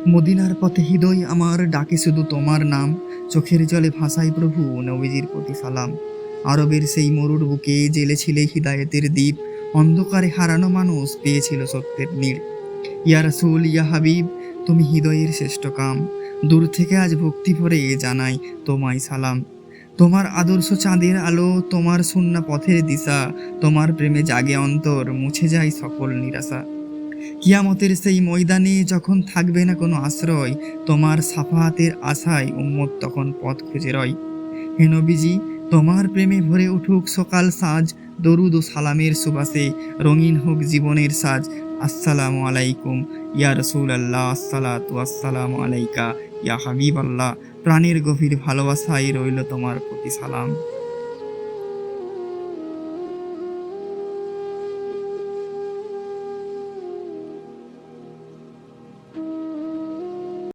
মদিনার পথে হৃদয় আমার ডাকে শুধু তোমার নাম, চোখের জলে ভাসাই প্রভু নবীজির প্রতি সালাম। আরবের সেই মরুর বুকে জেলেছিলে হিদায়েতের দ্বীপ, অন্ধকারে হারানো মানুষ পেয়েছিল সত্যের নীড়। ইয়া রাসূল ইয়া হাবিব, তুমি হৃদয়ের শ্রেষ্ঠ কাম, দূর থেকে আজ ভক্তি ভরে জানাই তোমায় সালাম। তোমার আদর্শ চাঁদের আলো, তোমার সুন্নাহ পথের দিশা, তোমার প্রেমে জাগে অন্তর, মুছে যায় সকল নিরাশা। কিয়ামতের সেই ময়দানে যখন থাকবে না কোনো আশ্রয়, তোমার সাফাহাতের আশায় উম্মত তখন পথ খুঁজে রয়। হে নবীজি, তোমার প্রেমে ভরে উঠুক সকাল সাজ, দরুদ ও সালামের সুবাসে রঙিন হোক জীবনের সাজ। আসসালামু আলাইকুম ইয়া রাসূলাল্লাহ, আসসালাতু আসসালামু আলাইকা ইয়া হাবিবাল্লাহ। প্রাণের গভীর ভালোবাসায় রইল তোমার প্রতি সালাম।